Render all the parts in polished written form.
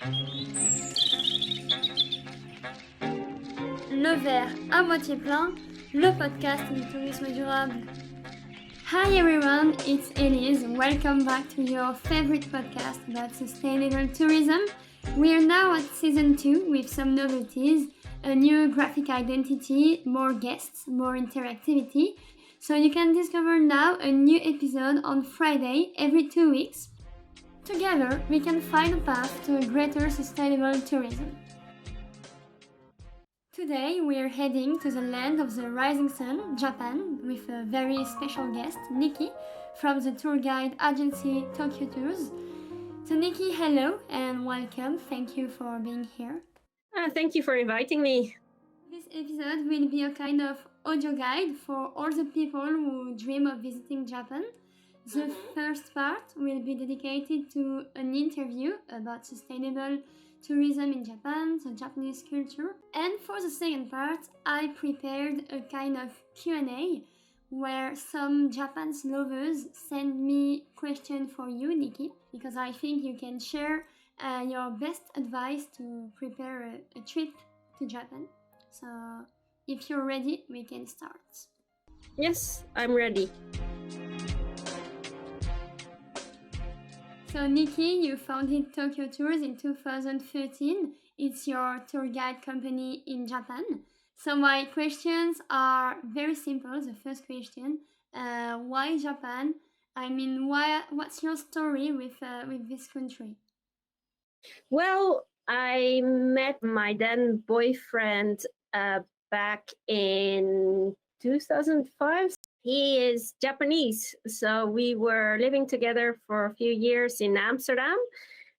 Le verre à moitié plein, le podcast du tourisme durable. Hi everyone, it's Elise. Welcome back to your favorite podcast about sustainable tourism. We are now at season 2 with some novelties, a new graphic identity, more guests, more interactivity. So you can discover now a new episode on Friday every 2 weeks. Together, we can find a path to a greater sustainable tourism. Today, we are heading to the land of the rising sun, Japan, with a very special guest, Nicki, from the tour guide agency Tokio Tours. So Nicki, hello and welcome. Thank you for being here. Thank you for inviting me. This episode will be a kind of audio guide for all the people who dream of visiting Japan. The first part will be dedicated to an interview about sustainable tourism in Japan, the Japanese culture. And for the second part, I prepared a kind of Q&A where some Japan's lovers send me questions for you, Nicki, because I think you can share your best advice to prepare a trip to Japan. So if you're ready, we can start. Yes, I'm ready. So Nicki, you founded Tokio Tours in 2013. It's your tour guide company in Japan. So my questions are very simple. The first question, why Japan? I mean, what's your story with this country? Well, I met my then boyfriend back in 2005. He is Japanese, so we were living together for a few years in Amsterdam.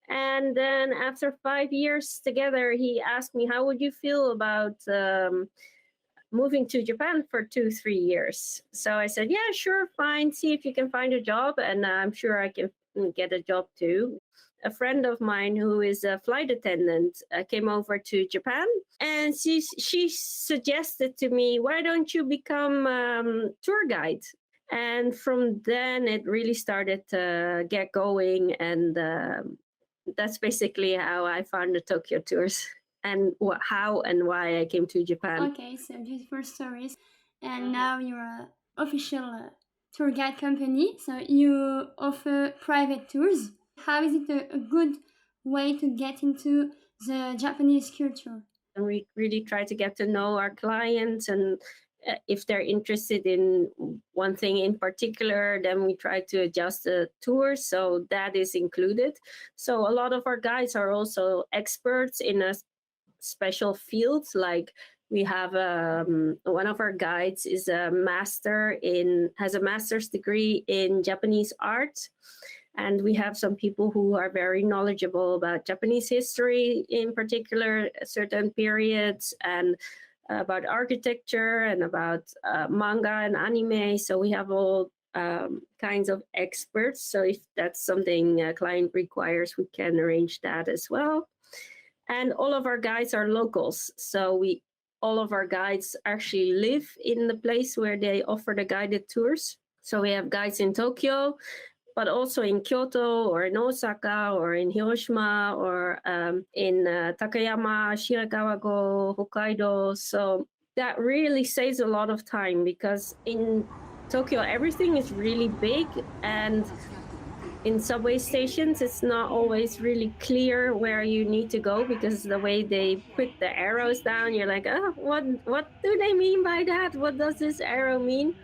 And then after 5 years together, he asked me, how would you feel about moving to Japan for 2-3 years? So I said, yeah, sure, fine. See if you can find a job. And I'm sure I can get a job too. A friend of mine who is a flight attendant came over to Japan, and she suggested to me, why don't you become tour guide? And from then it really started to get going, and that's basically how I found the Tokyo Tours and how and why I came to Japan. Okay, so beautiful stories. And now you're an official tour guide company, so you offer private tours. How is it a good way to get into the Japanese culture? And we really try to get to know our clients, and if they're interested in one thing in particular, then we try to adjust the tour so that is included. So a lot of our guides are also experts in a special field. Like we have one of our guides is has a master's degree in Japanese art. And we have some people who are very knowledgeable about Japanese history, in particular, certain periods, and about architecture and about manga and anime. So we have all kinds of experts. So if that's something a client requires, we can arrange that as well. And all of our guides are locals. So all of our guides actually live in the place where they offer the guided tours. So we have guides in Tokyo, but also in Kyoto or in Osaka or in Hiroshima or in Takayama, Shirakawa-go, Hokkaido. So that really saves a lot of time, because in Tokyo, everything is really big, and in subway stations, it's not always really clear where you need to go, because the way they put the arrows down, you're like, oh, what do they mean by that? What does this arrow mean?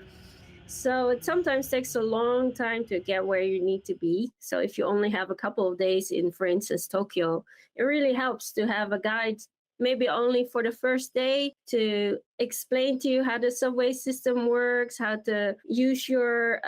So it sometimes takes a long time to get where you need to be. So if you only have a couple of days in, for instance, Tokyo, it really helps to have a guide, maybe only for the first day, to explain to you how the subway system works, how to use your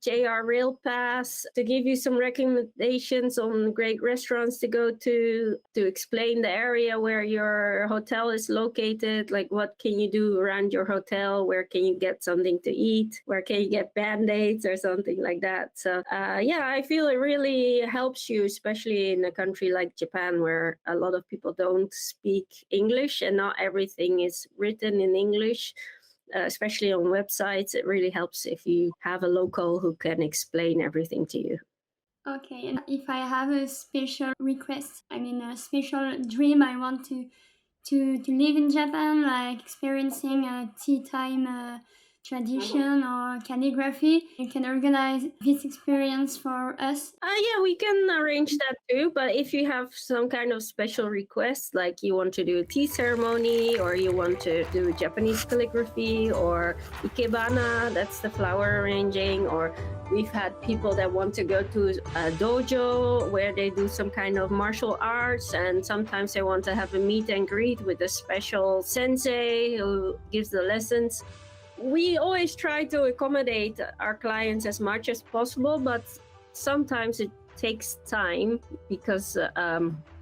JR Rail Pass, to give you some recommendations on great restaurants to go to explain the area where your hotel is located, like what can you do around your hotel, where can you get something to eat, where can you get Band-Aids or something like that. So I feel it really helps you, especially in a country like Japan, where a lot of people don't speak English and not everything is written in English, especially on websites. It really helps if you have a local who can explain everything to you. Okay, and if I have a special request, I mean a special dream, I want to live in Japan, like experiencing a tea time tradition or calligraphy. You can organize this experience for us. Yeah, we can arrange that too. But if you have some kind of special request, like you want to do a tea ceremony, or you want to do Japanese calligraphy, or ikebana, that's the flower arranging, or we've had people that want to go to a dojo where they do some kind of martial arts, and sometimes they want to have a meet and greet with a special sensei who gives the lessons. We always try to accommodate our clients as much as possible, but sometimes it takes time because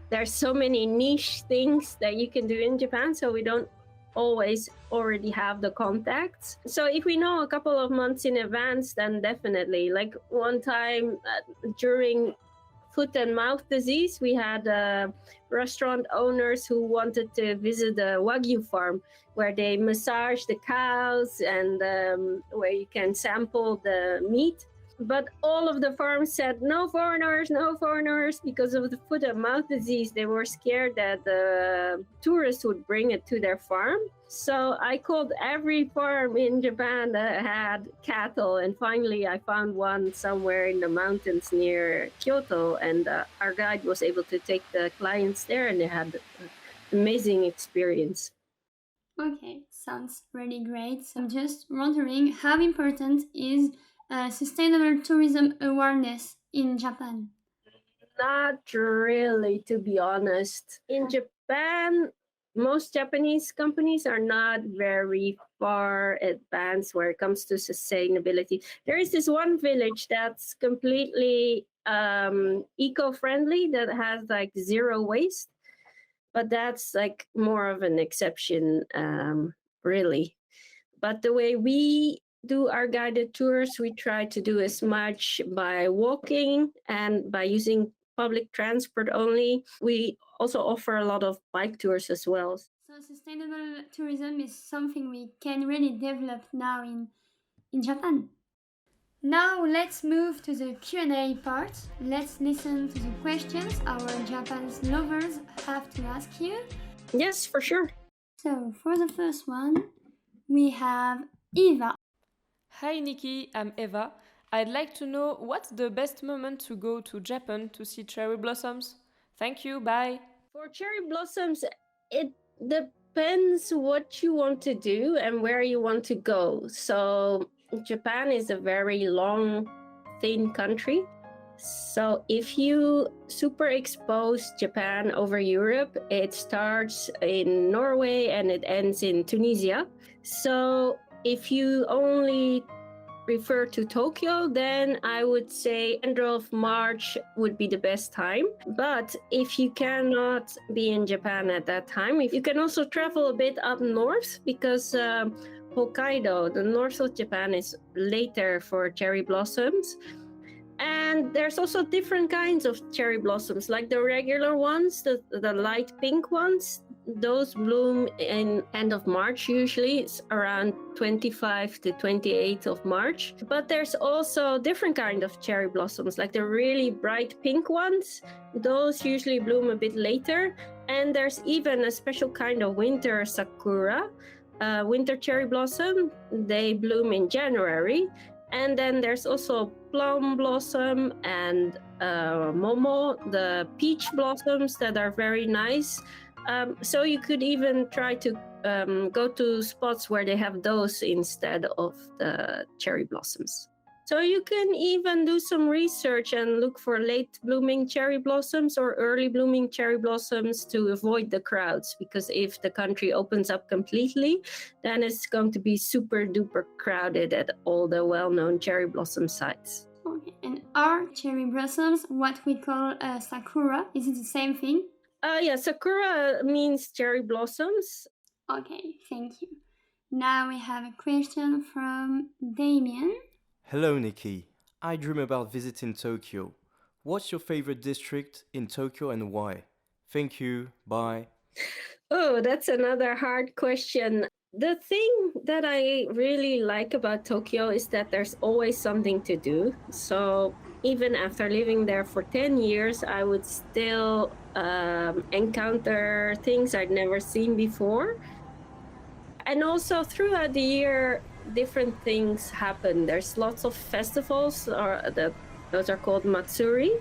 there's so many niche things that you can do in Japan, so we don't always already have the contacts. So if we know a couple of months in advance, then definitely. Like one time during foot and mouth disease, we had restaurant owners who wanted to visit a Wagyu farm where they massage the cows and where you can sample the meat. But all of the farms said, no foreigners, because of the foot and mouth disease. They were scared that the tourists would bring it to their farm. So I called every farm in Japan that had cattle, and finally I found one somewhere in the mountains near Kyoto, and our guide was able to take the clients there, and they had an amazing experience. Okay, sounds really great. So I'm just wondering how important is sustainable tourism awareness in Japan? Not really, to be honest. In Japan, most Japanese companies are not very far advanced where it comes to sustainability. There is this one village that's completely eco-friendly, that has like zero waste, but that's like more of an exception, really. But the way we do our guided tours, we try to do as much by walking and by using public transport only. We also offer a lot of bike tours as well. So sustainable tourism is something we can really develop now in Japan. Now let's move to the Q&A part. Let's listen to the questions our Japan's lovers have to ask you. Yes, for sure. So for the first one, we have Eva. Hi Nikki, I'm Eva. I'd like to know what's the best moment to go to Japan to see cherry blossoms? Thank you, bye. For cherry blossoms, it depends what you want to do and where you want to go. So Japan is a very long, thin country. So if you superexpose Japan over Europe, it starts in Norway and it ends in Tunisia. So if you only refer to Tokyo, then I would say end of March would be the best time. But if you cannot be in Japan at that time, you can also travel a bit up north, because Hokkaido, the north of Japan, is later for cherry blossoms. And there's also different kinds of cherry blossoms, like the regular ones, the light pink ones. Those bloom in end of March, usually it's around 25 to 28th of March. But there's also different kind of cherry blossoms, like the really bright pink ones. Those usually bloom a bit later. And there's even a special kind of winter sakura, winter cherry blossom. They bloom in January. And then there's also plum blossom and momo, the peach blossoms that are very nice. So you could even try to go to spots where they have those instead of the cherry blossoms. So you can even do some research and look for late blooming cherry blossoms or early blooming cherry blossoms to avoid the crowds, because if the country opens up completely, then it's going to be super duper crowded at all the well-known cherry blossom sites. Okay. And are cherry blossoms what we call sakura? Is it the same thing? Yeah, sakura means cherry blossoms. Okay, thank you. Now we have a question from Damien. Hello, Nikki. I dream about visiting Tokyo. What's your favorite district in Tokyo and why? Thank you. Bye. Oh, that's another hard question. The thing that I really like about Tokyo is that there's always something to do. So even after living there for 10 years, I would still encounter things I'd never seen before. And also throughout the year, different things happen. There's lots of festivals, those are called matsuri.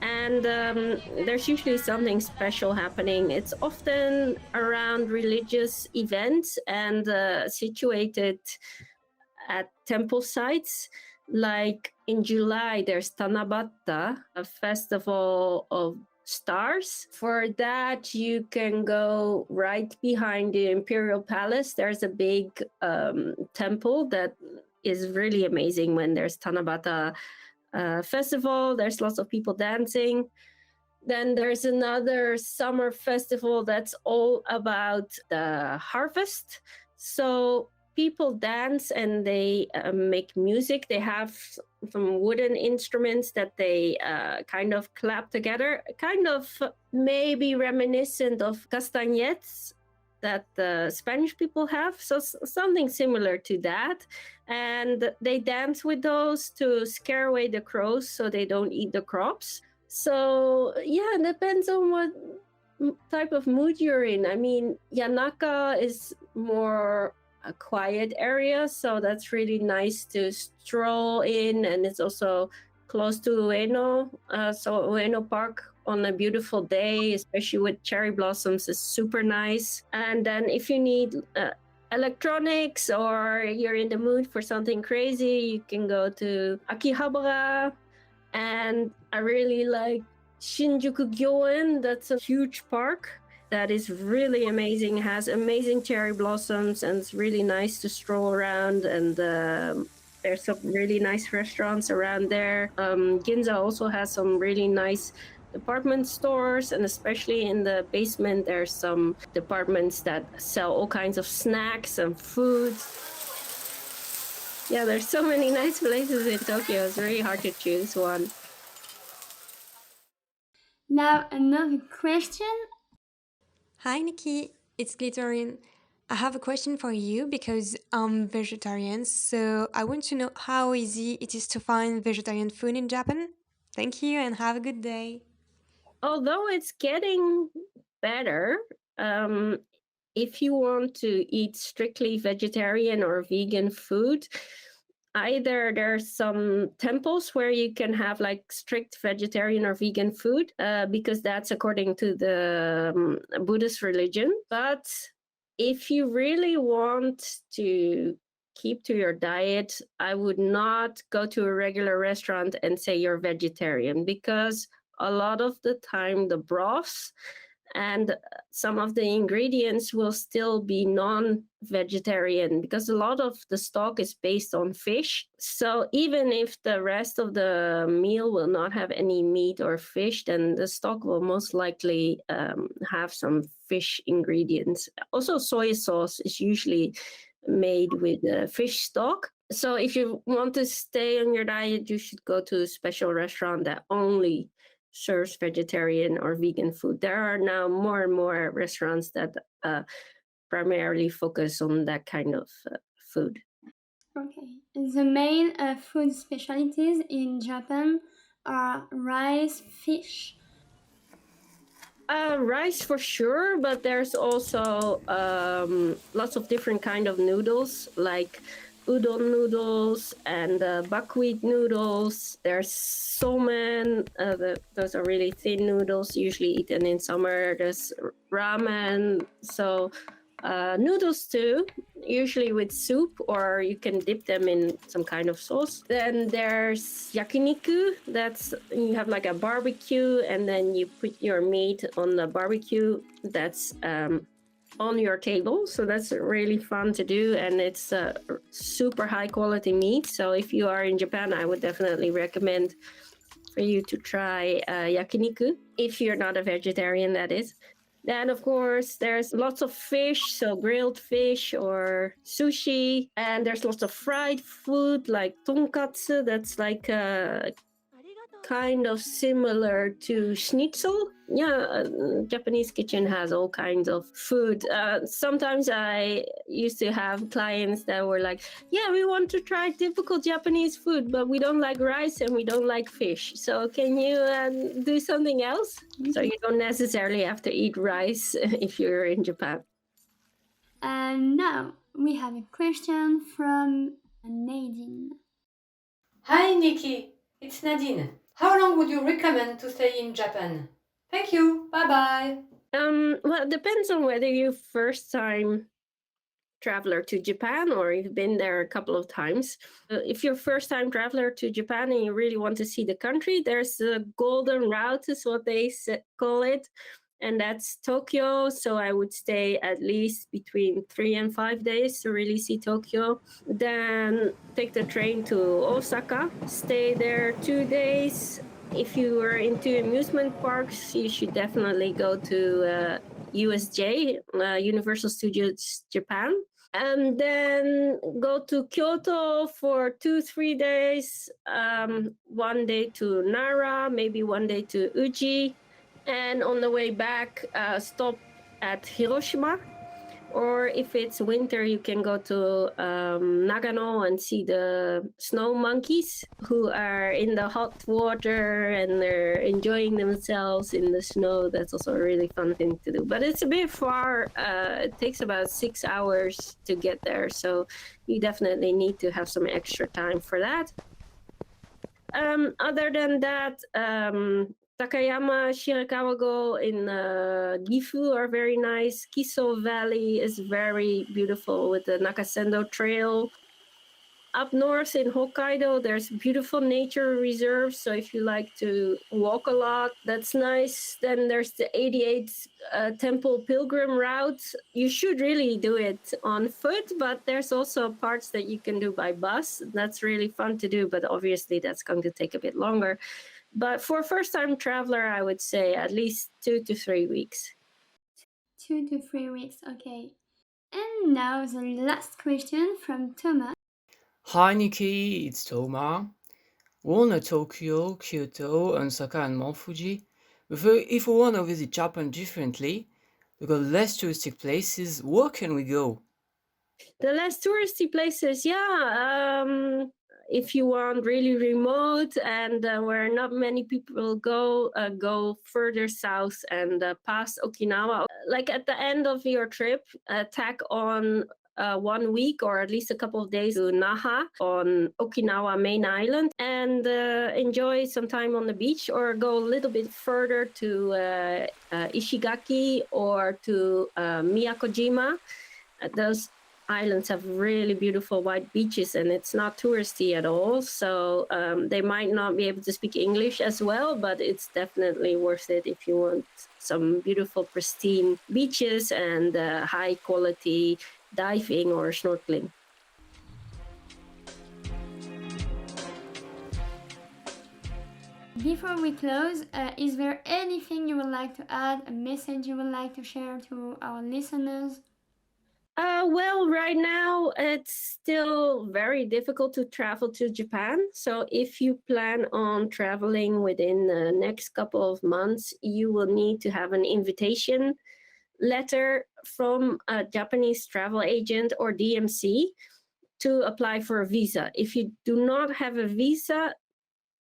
And there's usually something special happening. It's often around religious events and situated at temple sites. Like in July, there's Tanabata, a festival of stars. For that, you can go right behind the Imperial Palace. There's a big temple that is really amazing when there's Tanabata festival. There's lots of people dancing. Then there's another summer festival that's all about the harvest. So people dance and they make music. They have some wooden instruments that they kind of clap together, kind of maybe reminiscent of castagnettes that the Spanish people have. So something similar to that. And they dance with those to scare away the crows so they don't eat the crops. So yeah, it depends on what type of mood you're in. I mean, Yanaka is more a quiet area, so that's really nice to stroll in, and it's also close to Ueno. So Ueno Park on a beautiful day, especially with cherry blossoms, is super nice. And then if you need electronics or you're in the mood for something crazy, you can go to Akihabara. And I really like Shinjuku Gyoen. That's a huge park that is really amazing. It has amazing cherry blossoms and it's really nice to stroll around. And there's some really nice restaurants around there. Ginza also has some really nice department stores, and especially in the basement, there's some departments that sell all kinds of snacks and foods. Yeah, there's so many nice places in Tokyo. It's really hard to choose one. Now another question. Hi Nikki, it's Glitterin. I have a question for you because I'm vegetarian, so I want to know how easy it is to find vegetarian food in Japan. Thank you and have a good day. Although it's getting better, if you want to eat strictly vegetarian or vegan food, either there's some temples where you can have like strict vegetarian or vegan food, because that's according to the Buddhist religion. But if you really want to keep to your diet, I would not go to a regular restaurant and say you're vegetarian, because a lot of the time the broths and some of the ingredients will still be non-vegetarian, because a lot of the stock is based on fish. So even if the rest of the meal will not have any meat or fish, then the stock will most likely have some fish ingredients. Also, soy sauce is usually made with fish stock. So if you want to stay on your diet, you should go to a special restaurant that only serves vegetarian or vegan food. There are now more and more restaurants that primarily focus on that kind of food. Okay. The main food specialties in Japan are rice, fish. Rice for sure, but there's also lots of different kind of noodles, like udon noodles and buckwheat noodles. There's somen, those are really thin noodles, usually eaten in summer. There's ramen, so noodles too, usually with soup, or you can dip them in some kind of sauce. Then there's yakiniku, that's, you have like a barbecue and then you put your meat on the barbecue that's on your table. So that's really fun to do, and it's super high quality meat. So if you are in Japan, I would definitely recommend for you to try yakiniku, if you're not a vegetarian, that is. Then, of course, there's lots of fish, so grilled fish or sushi. And there's lots of fried food like tonkatsu, that's like kind of similar to schnitzel. Yeah, Japanese kitchen has all kinds of food. Sometimes I used to have clients that were like, yeah, we want to try typical Japanese food, but we don't like rice and we don't like fish. So can you do something else? So you don't necessarily have to eat rice if you're in Japan. And now we have a question from Nadine. Hi Nikki, it's Nadine. How long would you recommend to stay in Japan? Thank you, bye bye. Well, it depends on whether you're first time traveler to Japan or you've been there a couple of times. If you're first time traveler to Japan and you really want to see the country, there's a golden route is what they call it. And that's Tokyo. So I would stay at least between 3 and 5 days to really see Tokyo. Then take the train to Osaka, stay there 2 days. If you are into amusement parks, you should definitely go to USJ, Universal Studios Japan. And then go to Kyoto for 2-3 days, 1 day to Nara, maybe 1 day to Uji. And on the way back, stop at Hiroshima. Or if it's winter, you can go to Nagano and see the snow monkeys who are in the hot water and they're enjoying themselves in the snow. That's also a really fun thing to do. But it's a bit far. It takes about 6 hours to get there. So you definitely need to have some extra time for that. Other than that, Takayama, Shirakawa-go in Gifu are very nice. Kiso Valley is very beautiful with the Nakasendo Trail. Up north in Hokkaido, there's beautiful nature reserves. So if you like to walk a lot, that's nice. Then there's the 88th Temple Pilgrim Route. You should really do it on foot, but there's also parts that you can do by bus. That's really fun to do, but obviously that's going to take a bit longer. But for a first-time traveler, I would say at least 2 to 3 weeks. 2 to 3 weeks, okay. And now the last question from Thomas. Hi Nikki, it's Thomas. We want to Tokyo, Kyoto, Osaka, and Mount Fuji. But if we want to visit Japan differently, we got less touristic places, where can we go? The less touristy places, if you want really remote and where not many people go further south and past Okinawa. Like at the end of your trip, tack on 1 week or at least a couple of days to Naha on Okinawa main island and enjoy some time on the beach, or go a little bit further to Ishigaki or to Miyakojima. Those islands have really beautiful white beaches and it's not touristy at all. So they might not be able to speak English as well, but it's definitely worth it if you want some beautiful, pristine beaches and high quality diving or snorkeling. Before we close, is there anything you would like to add, a message you would like to share to our listeners? Well, right now it's still very difficult to travel to Japan. So if you plan on traveling within the next couple of months, you will need to have an invitation letter from a Japanese travel agent or DMC to apply for a visa. If you do not have a visa,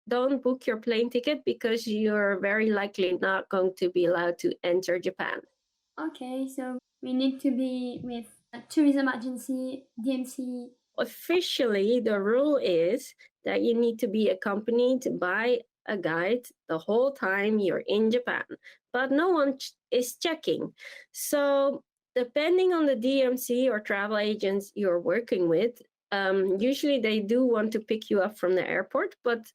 don't book your plane ticket because you're very likely not going to be allowed to enter Japan. Okay, so we need to be with a tourism agency, DMC. Officially, the rule is that you need to be accompanied by a guide the whole time you're in Japan, but no one is checking. So depending on the DMC or travel agents you're working with, usually they do want to pick you up from the airport, but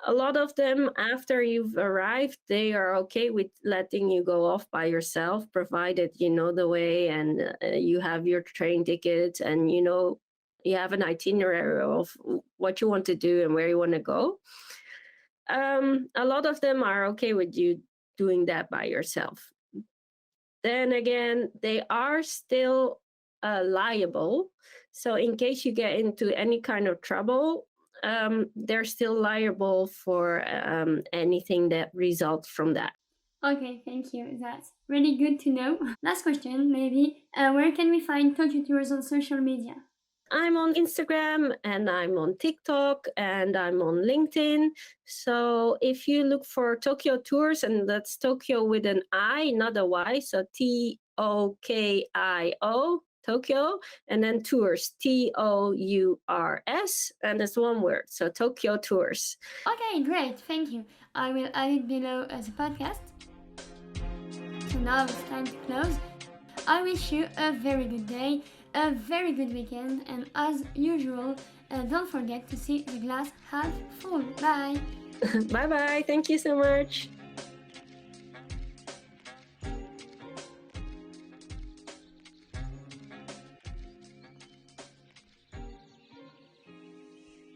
a lot of them, after you've arrived, they are okay with letting you go off by yourself, provided you know the way and you have your train ticket and you have an itinerary of what you want to do and where you want to go. A lot of them are okay with you doing that by yourself. Then again, they are still liable. So in case you get into any kind of trouble, they're still liable for anything that results from that. Okay, thank you. That's really good to know. Last question, maybe. Where can we find Tokyo Tours on social media? I'm on Instagram and I'm on TikTok and I'm on LinkedIn. So if you look for Tokyo Tours, and that's Tokyo with an I, not a Y, so Tokio, Tokyo, and then Tours, Tours, and it's one word, so Tokyo Tours. Okay, great, thank you. I will add it below as a podcast. So now it's time to close. I wish you a very good day, a very good weekend, and as usual, don't forget to see the glass half full. Bye! Bye bye, thank you so much.